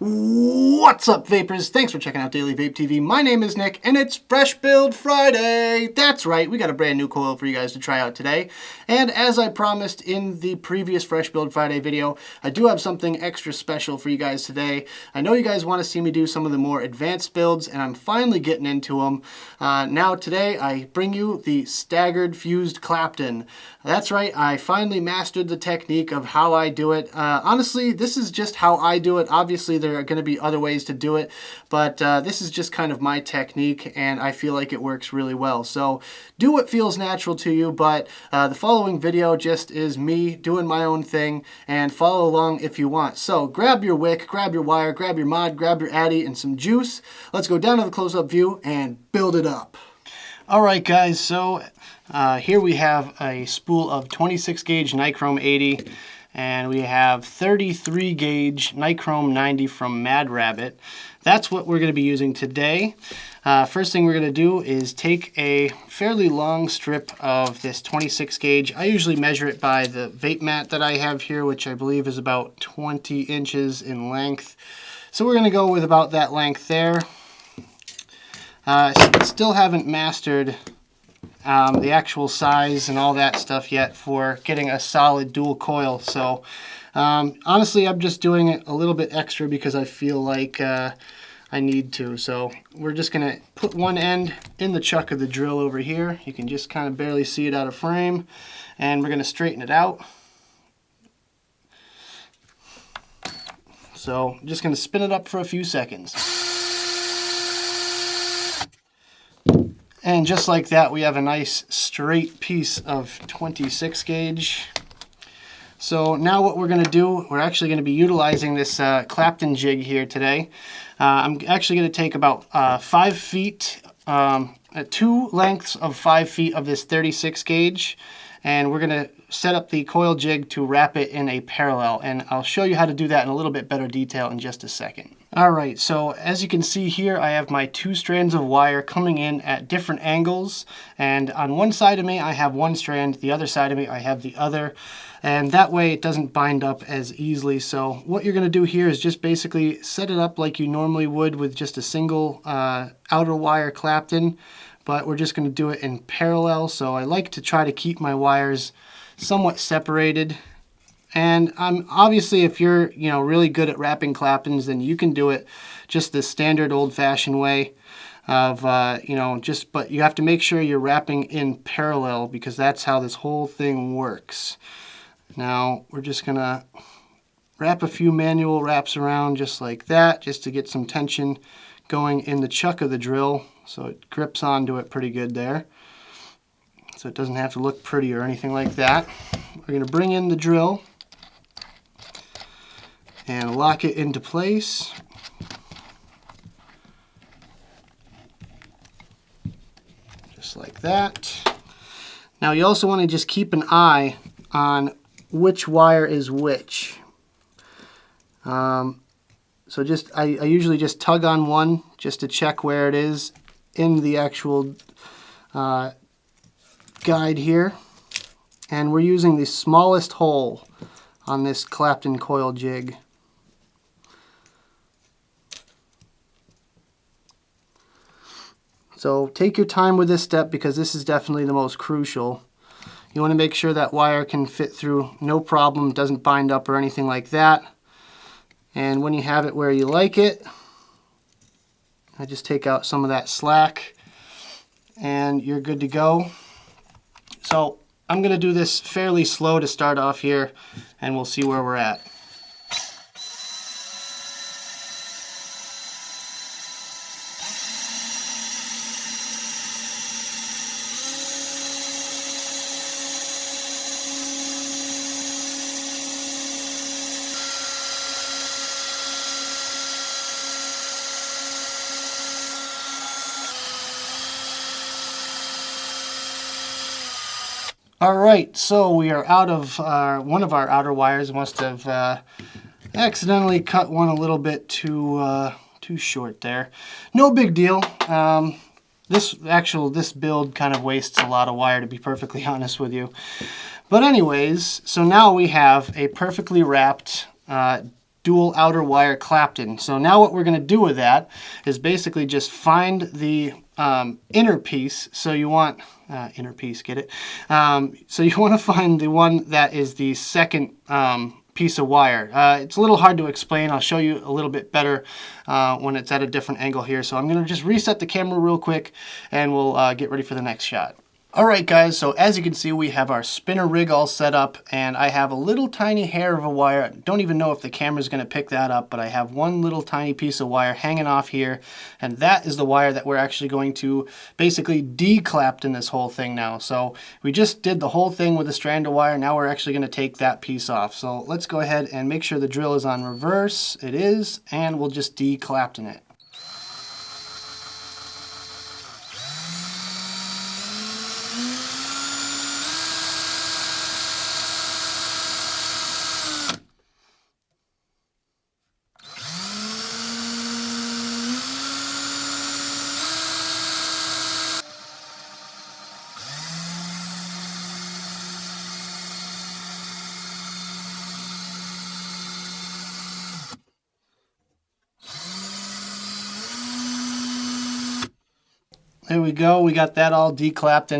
What's up, vapors? Thanks for checking out Daily Vape TV. My name is Nick, and it's Fresh Build Friday. That's right, we got a brand new coil for you guys to try out today. And as I promised in the previous Fresh Build Friday video, I do have something extra special for you guys today. I know you guys want to see me do some of the more advanced builds, and I'm finally getting into them. Now today, I bring you the Staggered Fused Clapton. That's right, I finally mastered the technique of how I do it. Honestly, this is just how I do it. Obviously, there are going to be other ways to do it, but this is just kind of my technique, and I feel like it works really well. So do what feels natural to you, but the following video just is me doing my own thing, and follow along if you want. So grab your wick, grab your wire, grab your mod, grab your addy, and some juice. Let's go down to the close-up view and build it up. All right, guys, so here we have a spool of 26 gauge Nichrome 80, and we have 33 gauge Nichrome 90 from Mad Rabbit. That's what we're going to be using today. First thing we're going to do is take a fairly long strip of this 26 gauge. I usually measure it by the vape mat that I have here, which I believe is about 20 inches in length. So we're going to go with about that length there. Still haven't mastered the actual size and all that stuff yet for getting a solid dual coil. So honestly, I'm just doing it a little bit extra because I feel like I need to. So we're just going to put one end in the chuck of the drill over here. You can just kind of barely see it out of frame. And we're going to straighten it out. So I'm just going to spin it up for a few seconds. And just like that, we have a nice straight piece of 26 gauge. So now what we're going to do, we're actually going to be utilizing this Clapton Jig here today. I'm actually going to take about 5 feet, 2 lengths of 5 feet of this 36 gauge. And we're going to set up the coil jig to wrap it in a parallel. And I'll show you how to do that in a little bit better detail in just a second. Alright, so as you can see here, I have my 2 strands of wire coming in at different angles. And on one side of me, I have one strand. The other side of me, I have the other. And that way it doesn't bind up as easily. So what you're going to do here is just basically set it up like you normally would with just a single outer wire Clapton. But we're just going to do it in parallel. So I like to try to keep my wires somewhat separated. And obviously, if you're really good at wrapping Claptons, then you can do it just the standard old-fashioned way of but you have to make sure you're wrapping in parallel because that's how this whole thing works. Now we're just gonna wrap a few manual wraps around just like that, just to get some tension going in the chuck of the drill, so it grips onto it pretty good there. So it doesn't have to look pretty or anything like that. We're gonna bring in the drill and lock it into place. Just like that. Now you also want to just keep an eye on which wire is which. So I usually just tug on one just to check where it is in the actual guide here. And we're using the smallest hole on this Clapton coil jig. So take your time with this step because this is definitely the most crucial. You want to make sure that wire can fit through no problem, doesn't bind up or anything like that. And when you have it where you like it, I just take out some of that slack and you're good to go. So I'm going to do this fairly slow to start off here and we'll see where we're at. Alright, so we are out of one of our outer wires. Must have accidentally cut one a little bit too short there. No big deal. This build kind of wastes a lot of wire, to be perfectly honest with you. But anyways, so now we have a perfectly wrapped dual outer wire Clapton. So now what we're going to do with that is basically just find the inner piece. So you want inner piece, get it? So you want to find the one that is the second piece of wire. It's a little hard to explain. I'll show you a little bit better when it's at a different angle here. So I'm going to just reset the camera real quick and we'll get ready for the next shot. Alright guys, so as you can see we have our spinner rig all set up and I have a little tiny hair of a wire. I don't even know if the camera's going to pick that up, but I have one little tiny piece of wire hanging off here, and that is the wire that we're actually going to basically declapt in this whole thing now. So we just did the whole thing with a strand of wire. Now we're actually going to take that piece off. So let's go ahead and make sure the drill is on reverse. It is, and we'll just declapt in it. There we go, we got that all declapped,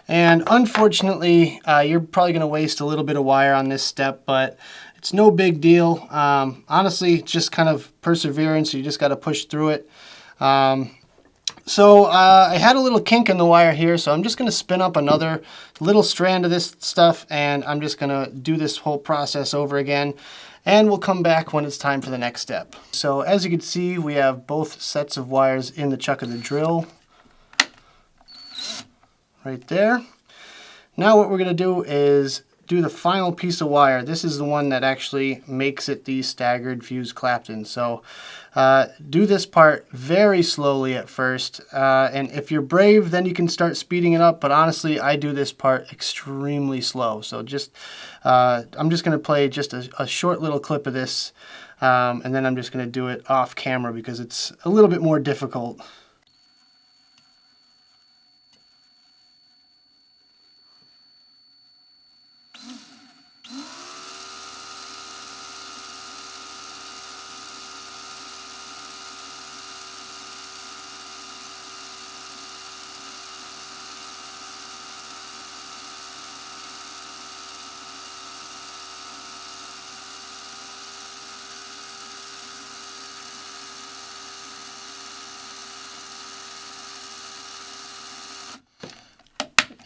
and unfortunately you're probably going to waste a little bit of wire on this step, but it's no big deal. Honestly, just kind of perseverance, you just got to push through it. So I had a little kink in the wire here, so I'm just going to spin up another little strand of this stuff, and I'm just going to do this whole process over again, and we'll come back when it's time for the next step. So as you can see, we have both sets of wires in the chuck of the drill. Right there. Now what we're going to do is do the final piece of wire. This is the one that actually makes it the staggered fuse Clapton. So do this part very slowly at first, and if you're brave then you can start speeding it up, but honestly I do this part extremely slow. So just I'm just going to play just a short little clip of this, and then I'm just going to do it off camera because it's a little bit more difficult.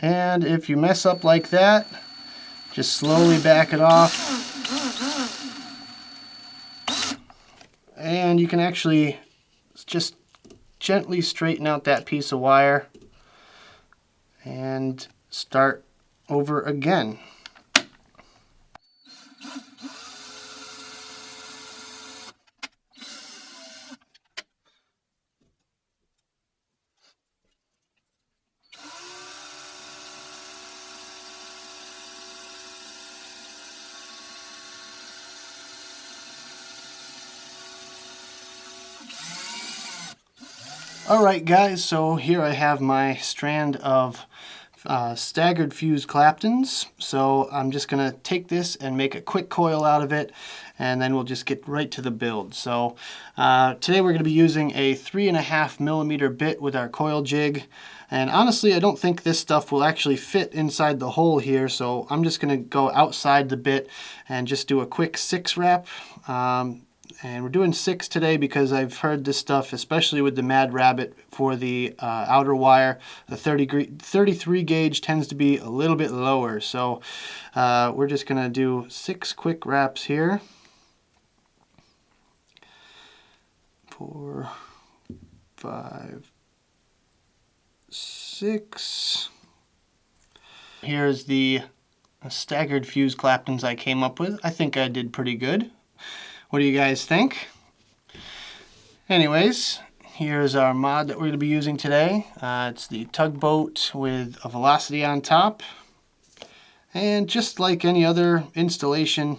And if you mess up like that, just slowly back it off. And you can actually just gently straighten out that piece of wire and start over again. Alright guys, so here I have my strand of staggered fuse Claptons. So I'm just going to take this and make a quick coil out of it, and then we'll just get right to the build. So today we're going to be using a 3.5mm bit with our coil jig, and honestly I don't think this stuff will actually fit inside the hole here, so I'm just going to go outside the bit and just do a quick 6 wrap. And we're doing 6 today because I've heard this stuff, especially with the Mad Rabbit for the outer wire, the 33 gauge tends to be a little bit lower. So we're just going to do 6 quick wraps here. 4, 5, 6. Here's the staggered fuse Claptons I came up with. I think I did pretty good. What do you guys think? Anyways, here's our mod that we're going to be using today. It's the tugboat with a velocity on top. And just like any other installation,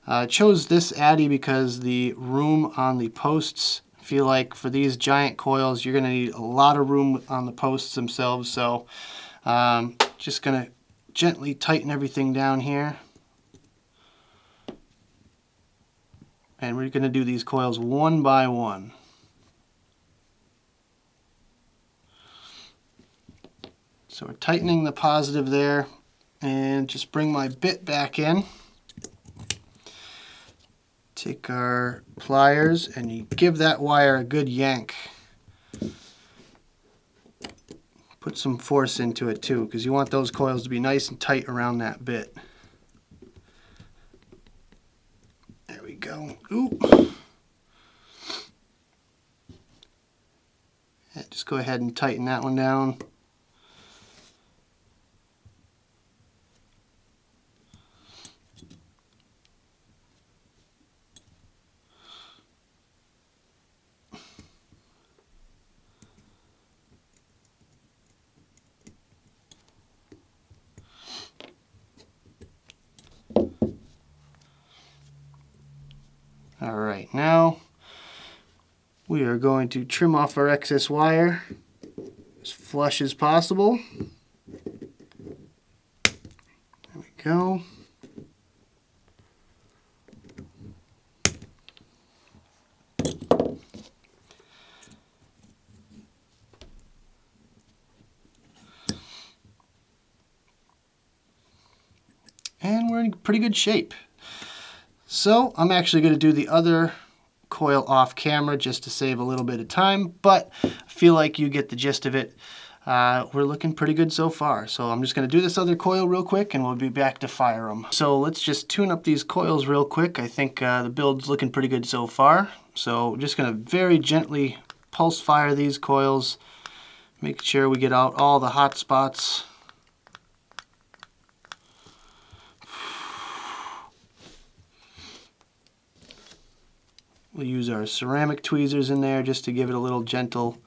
I chose this Addy because the room on the posts, I feel like for these giant coils you're going to need a lot of room on the posts themselves. So just going to gently tighten everything down here. And we're going to do these coils one by one. So we're tightening the positive there, and just bring my bit back in. Take our pliers and you give that wire a good yank. Put some force into it too, because you want those coils to be nice and tight around that bit. There we go. Ooh. Yeah, just go ahead and tighten that one down. All right, now we are going to trim off our excess wire as flush as possible. There we go. And we're in pretty good shape. So I'm actually going to do the other coil off camera just to save a little bit of time, but I feel like you get the gist of it. We're looking pretty good so far. So I'm just going to do this other coil real quick and we'll be back to fire them. So let's just tune up these coils real quick. I think the build's looking pretty good so far. So we're just going to very gently pulse fire these coils, make sure we get out all the hot spots. We'll use our ceramic tweezers in there just to give it a little gentle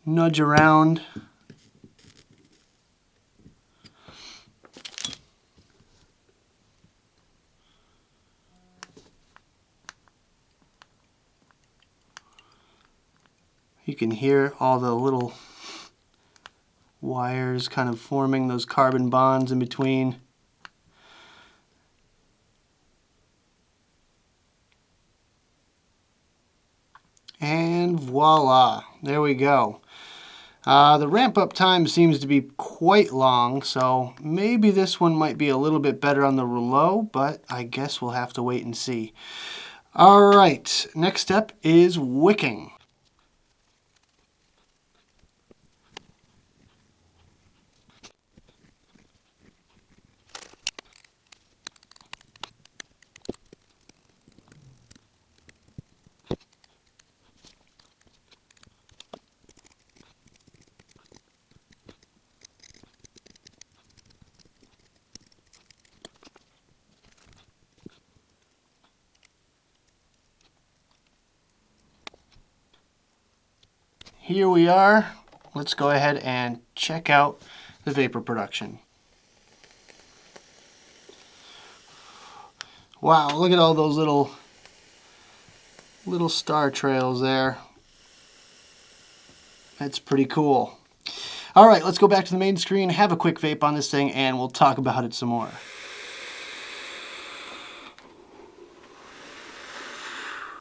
nudge around. You can hear all the little wires kind of forming those carbon bonds in between. And voila, there we go. The ramp up time seems to be quite long, so maybe this one might be a little bit better on the rouleau, but I guess we'll have to wait and see. All right, next step is wicking. Here we are. Let's go ahead and check out the vapor production. Wow, look at all those little star trails there. That's pretty cool. All right, let's go back to the main screen, have a quick vape on this thing, and we'll talk about it some more.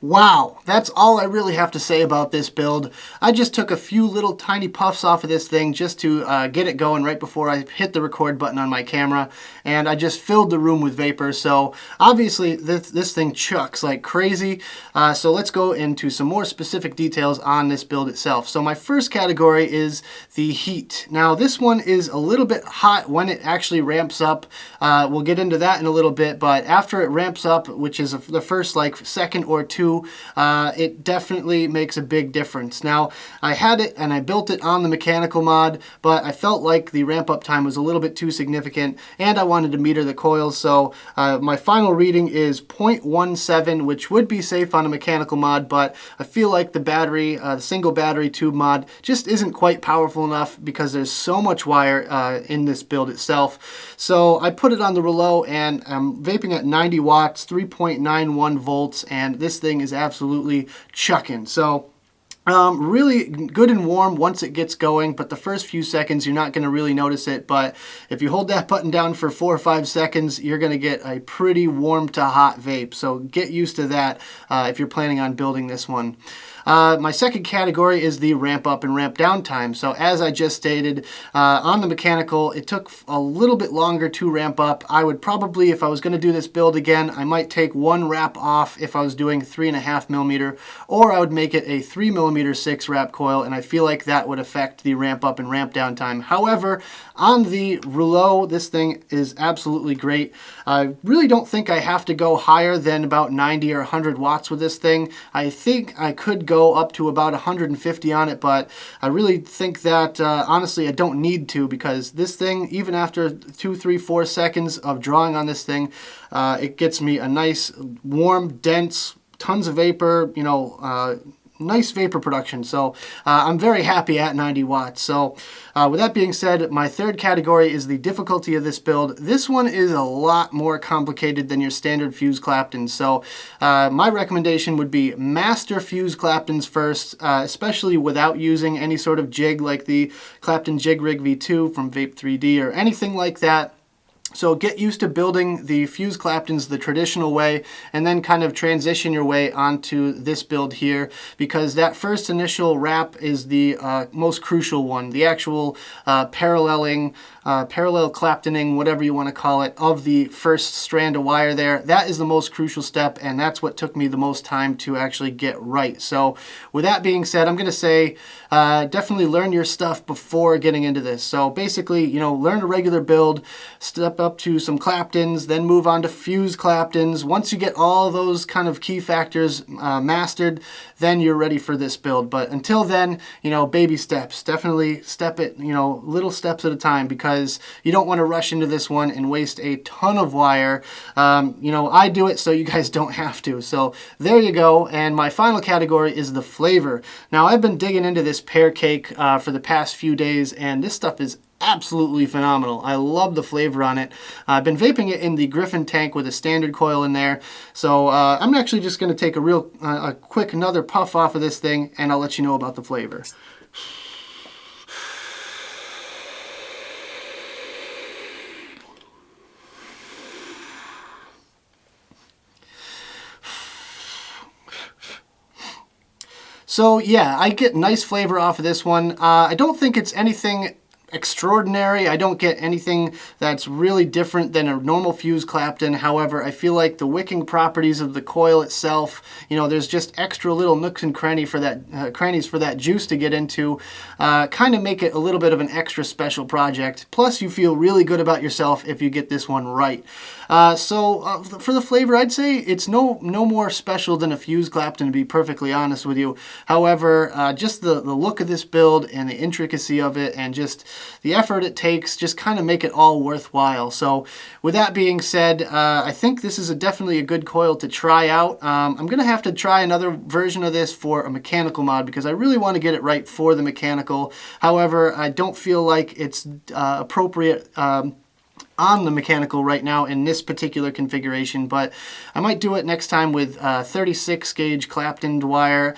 Wow, that's all I really have to say about this build. I just took a few little tiny puffs off of this thing just to get it going right before I hit the record button on my camera, and I just filled the room with vapor. So obviously this thing chucks like crazy. So let's go into some more specific details on this build itself. So my first category is the heat. Now this one is a little bit hot when it actually ramps up. We'll get into that in a little bit, but after it ramps up, which is the first like second or two, it definitely makes a big difference. Now, I had it and I built it on the mechanical mod, but I felt like the ramp up time was a little bit too significant and I wanted to meter the coils. So my final reading is 0.17, which would be safe on a mechanical mod, but I feel like the battery, the single battery tube mod just isn't quite powerful enough because there's so much wire in this build itself. So I put it on the rouleau and I'm vaping at 90 watts, 3.91 volts, and this thing is absolutely chucking. So Really good and warm once it gets going, but the first few seconds you're not going to really notice it. But if you hold that button down for 4 or 5 seconds, you're going to get a pretty warm to hot vape. So get used to that if you're planning on building this one. My second category is the ramp up and ramp down time. So as I just stated, on the mechanical, it took a little bit longer to ramp up. I would probably, if I was going to do this build again, I might take one wrap off if I was doing 3.5 millimeter, or I would make it a 3 millimeter 6 wrap coil, and I feel like that would affect the ramp up and ramp down time. However, on the rouleau, this thing is absolutely great. I really don't think I have to go higher than about 90 or 100 watts with this thing. I think I could go up to about 150 on it, but I really think that honestly I don't need to, because this thing, even after 2, 3, 4 seconds of drawing on this thing, it gets me a nice warm, dense, tons of vapor, you know, nice vapor production. So I'm very happy at 90 watts. So with that being said, my third category is the difficulty of this build. This one is a lot more complicated than your standard fused Claptons. So my recommendation would be master fused Claptons first, especially without using any sort of jig like the Clapton Jig Rig V2 from Vape 3D or anything like that. So get used to building the fused Claptons the traditional way, and then kind of transition your way onto this build here, because that first initial wrap is the most crucial one. The actual paralleling, parallel Claptoning, whatever you want to call it, of the first strand of wire there. That is the most crucial step, and that's what took me the most time to actually get right. So with that being said, I'm going to say definitely learn your stuff before getting into this. So basically, you know, learn a regular build, step up to some Claptons, then move on to fused Claptons. Once you get all those kind of key factors mastered, then you're ready for this build. But until then, you know, baby steps. Definitely step it, you know, little steps at a time, because you don't want to rush into this one and waste a ton of wire. You know, I do it so you guys don't have to. So there you go. And my final category is the flavor. Now, I've been digging into this pear cake for the past few days, and this stuff is absolutely phenomenal. I love the flavor on it. I've been vaping it in the Griffin tank with a standard coil in there. So I'm actually just going to take a quick another puff off of this thing, and I'll let you know about the flavor. So yeah, I get nice flavor off of this one. I don't think it's anything extraordinary. I don't get anything that's really different than a normal fused Clapton. However, I feel like the wicking properties of the coil itself, you know, there's just extra little nooks and crannies for that juice to get into, kind of make it a little bit of an extra special project. Plus, you feel really good about yourself if you get this one right. For the flavor, I'd say it's no more special than a fused Clapton, to be perfectly honest with you. However, just the look of this build and the intricacy of it, and just the effort it takes, just kind of make it all worthwhile. So with that being said, I think this is definitely a good coil to try out. I'm going to have to try another version of this for a mechanical mod, because I really want to get it right for the mechanical. However, I don't feel like it's appropriate on the mechanical right now in this particular configuration, but I might do it next time with 36 gauge Clapton wire,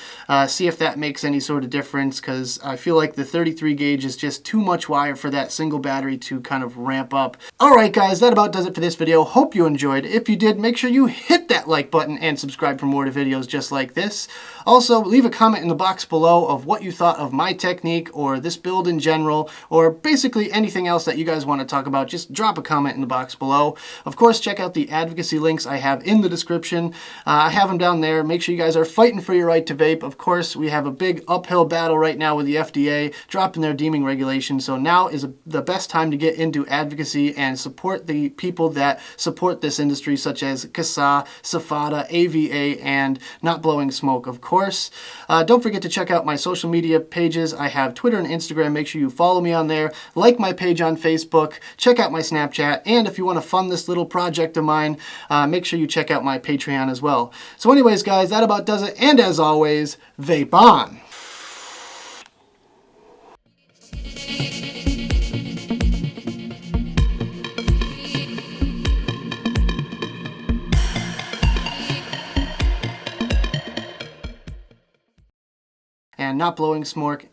see if that makes any sort of difference, because I feel like the 33 gauge is just too much wire for that single battery to kind of ramp up. Alright guys, that about does it for this video. Hope you enjoyed. If you did, make sure you hit that like button and subscribe for more videos just like this. Also, leave a comment in the box below of what you thought of my technique, or this build in general, or basically anything else that you guys want to talk about. Just drop a comment in the box below. Of course, check out the advocacy links I have in the description. I have them down there. Make sure you guys are fighting for your right to vape. Of course, we have a big uphill battle right now with the FDA dropping their deeming regulations, so now is the best time to get into advocacy and support the people that support this industry, such as CASA, SFATA, AVA, and Not Blowing Smoke, of course. Don't forget to check out my social media pages. I have Twitter and Instagram. Make sure you follow me on there. Like my page on Facebook. Check out my Snapchat. And if you want to fund this little project of mine, make sure you check out my Patreon as well. So anyways, guys, that about does it. And as always, vape on! and not blowing smoke.